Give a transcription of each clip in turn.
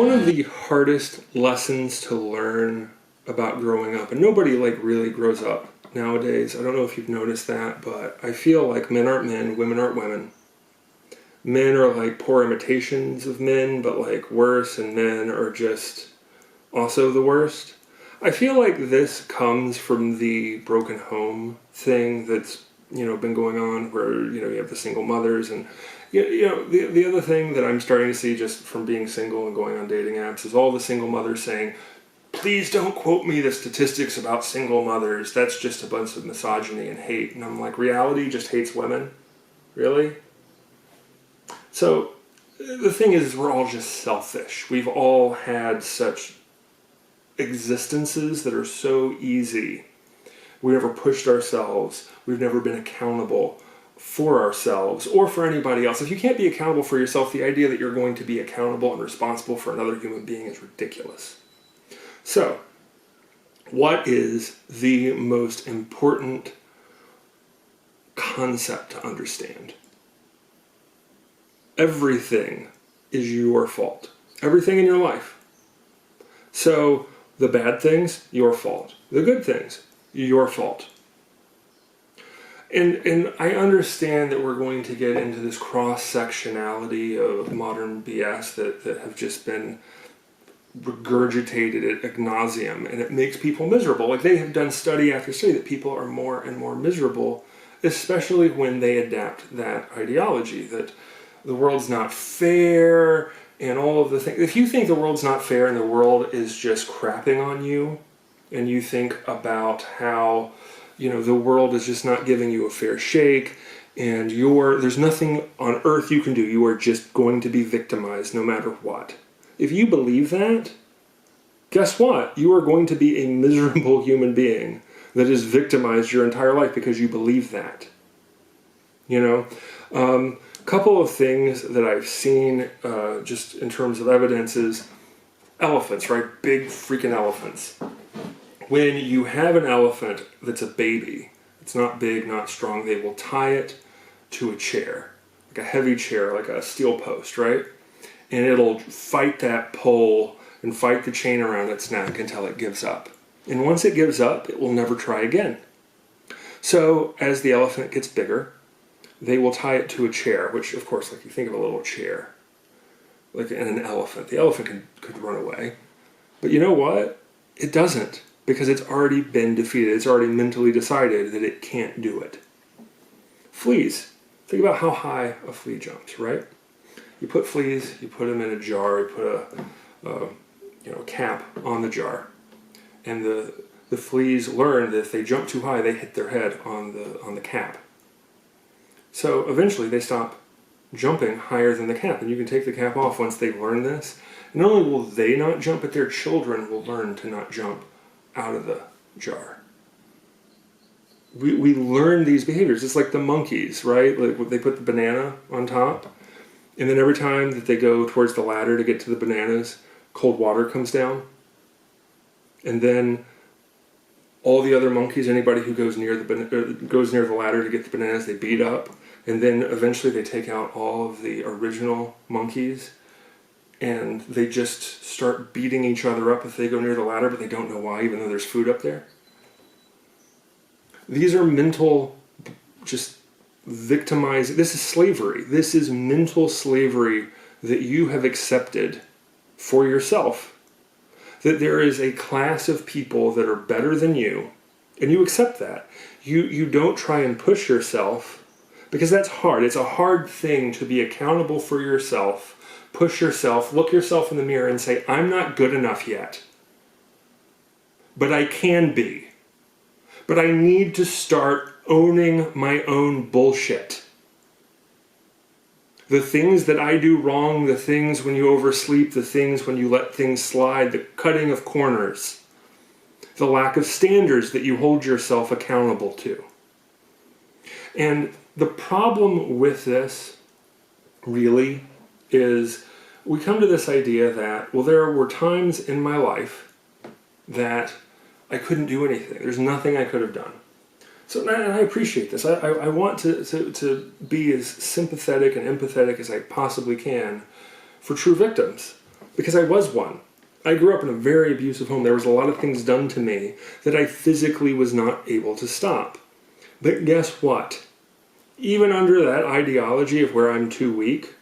One of the hardest lessons to learn about growing up, and nobody really grows up nowadays. I don't know if you've noticed that, but I feel like men aren't men, women aren't women. Men are like poor imitations of men, but worse, and men are just also the worst. I feel like this comes from the broken home thing that's been going on, where you have the single mothers, and the other thing that I'm starting to see just from being single and going on dating apps is all the single mothers saying, please don't quote me the statistics about single mothers, that's just a bunch of misogyny and hate. And I'm like, reality just hates women? Really? So the thing is, we're all just selfish. We've all had such existences that are so easy. We never pushed ourselves. We've never been accountable for ourselves or for anybody else. If you can't be accountable for yourself, the idea that you're going to be accountable and responsible for another human being is ridiculous. So, what is the most important concept to understand? Everything is your fault. Everything in your life. So, the bad things, your fault. The good things, your fault. And I understand that we're going to get into this cross-sectionality of modern BS that have just been regurgitated ad nauseum, and it makes people miserable. They have done study after study that people are more and more miserable, especially when they adapt that ideology, that the world's not fair, and all of the things. If you think the world's not fair and the world is just crapping on you, and you think about how the world is just not giving you a fair shake, and there's nothing on earth you can do. You are just going to be victimized no matter what. If you believe that, guess what? You are going to be a miserable human being that is victimized your entire life because you believe that. Couple of things that I've seen just in terms of evidence is elephants, right? Big freaking elephants. When you have an elephant that's a baby, it's not big, not strong, they will tie it to a chair, like a heavy chair, like a steel post, right? And it'll fight that pole and fight the chain around its neck until it gives up. And once it gives up, it will never try again. So as the elephant gets bigger, they will tie it to a chair, which of course, you think of a little chair, like in an elephant. The elephant could run away. But you know what? It doesn't. Because it's already been defeated. It's already mentally decided that it can't do it. Fleas. Think about how high a flea jumps, right? You put fleas, you put them in a jar, you put a cap on the jar. And the fleas learn that if they jump too high, they hit their head on the cap. So eventually they stop jumping higher than the cap. And you can take the cap off once they learn this. And not only will they not jump, but their children will learn to not jump out of the jar. We learn these behaviors. It's like the monkeys, right? They put the banana on top, and then every time that they go towards the ladder to get to the bananas, cold water comes down. And then all the other monkeys, anybody who goes near the ladder to get the bananas, they beat up. And then eventually they take out all of the original monkeys, and they just start beating each other up if they go near the ladder, but they don't know why, even though there's food up there. These are mental, just victimizing. This is slavery. This is mental slavery that you have accepted for yourself. That there is a class of people that are better than you, and you accept that. You don't try and push yourself, because that's hard. It's a hard thing to be accountable for yourself. Push yourself, look yourself in the mirror and say, I'm not good enough yet. But I can be. But I need to start owning my own bullshit. The things that I do wrong, the things when you oversleep, the things when you let things slide, the cutting of corners, the lack of standards that you hold yourself accountable to. And the problem with this, really, is we come to this idea that, there were times in my life that I couldn't do anything. There's nothing I could have done. So, and I appreciate this. I want to be as sympathetic and empathetic as I possibly can for true victims. because I was one. I grew up in a very abusive home. There was a lot of things done to me that I physically was not able to stop. But guess what? Even under that ideology of where I'm too weak,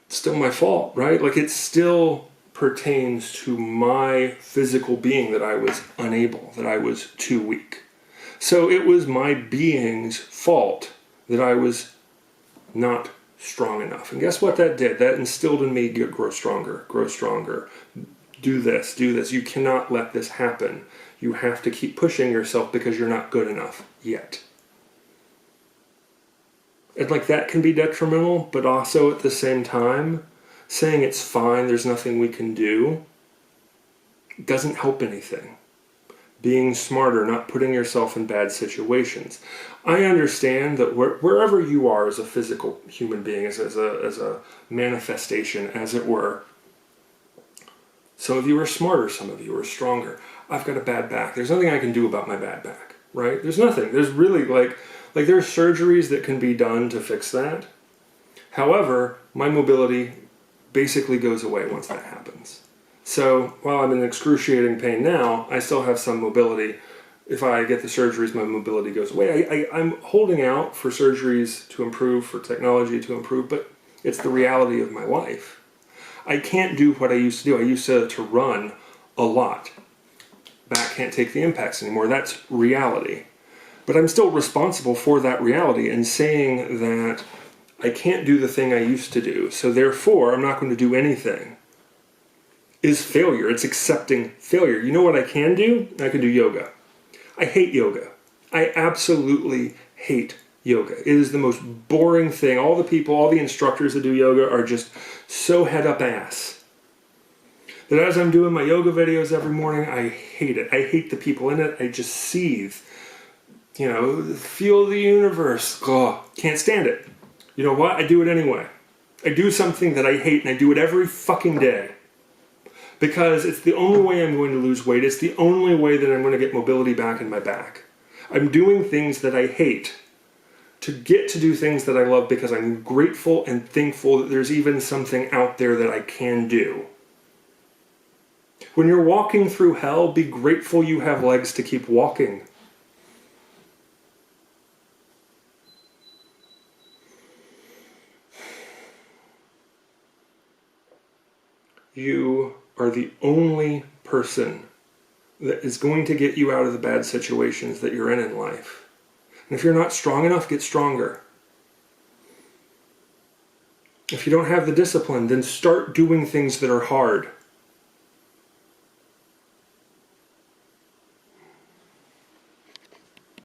it's still my fault, right? Like, it still pertains to my physical being that I was unable, that I was too weak. So it was my being's fault that I was not strong enough. And guess what that did? That instilled in me, grow stronger, do this. You cannot let this happen. You have to keep pushing yourself because you're not good enough yet. And like, that can be detrimental, but also at the same time, saying it's fine, there's nothing we can do, doesn't help anything. Being smarter, not putting yourself in bad situations. I understand that wherever you are as a physical human being, as a manifestation, as it were, some of you are smarter, some of you are stronger. I've got a bad back. There's nothing I can do about my bad back, right? There's nothing. There's really, like there's surgeries that can be done to fix that. However, my mobility basically goes away once that happens. So while I'm in excruciating pain now, I still have some mobility. If I get the surgeries, my mobility goes away. I'm holding out for surgeries to improve, for technology to improve, but it's the reality of my life. I can't do what I used to do. I used to run a lot. Back can't take the impacts anymore. That's reality. But I'm still responsible for that reality, and saying that I can't do the thing I used to do, so therefore I'm not going to do anything, is failure. It's accepting failure. You know what I can do? I can do yoga. I hate yoga. I absolutely hate yoga. It is the most boring thing. All the instructors that do yoga are just so head up ass that as I'm doing my yoga videos every morning, I hate it. I hate the people in it. I just seethe. Feel the universe. Oh, can't stand it. You know what? I do it anyway. I do something that I hate, and I do it every fucking day. Because it's the only way I'm going to lose weight. It's the only way that I'm going to get mobility back in my back. I'm doing things that I hate to get to do things that I love, because I'm grateful and thankful that there's even something out there that I can do. When you're walking through hell, be grateful you have legs to keep walking. You are the only person that is going to get you out of the bad situations that you're in life. And if you're not strong enough, get stronger. If you don't have the discipline, then start doing things that are hard.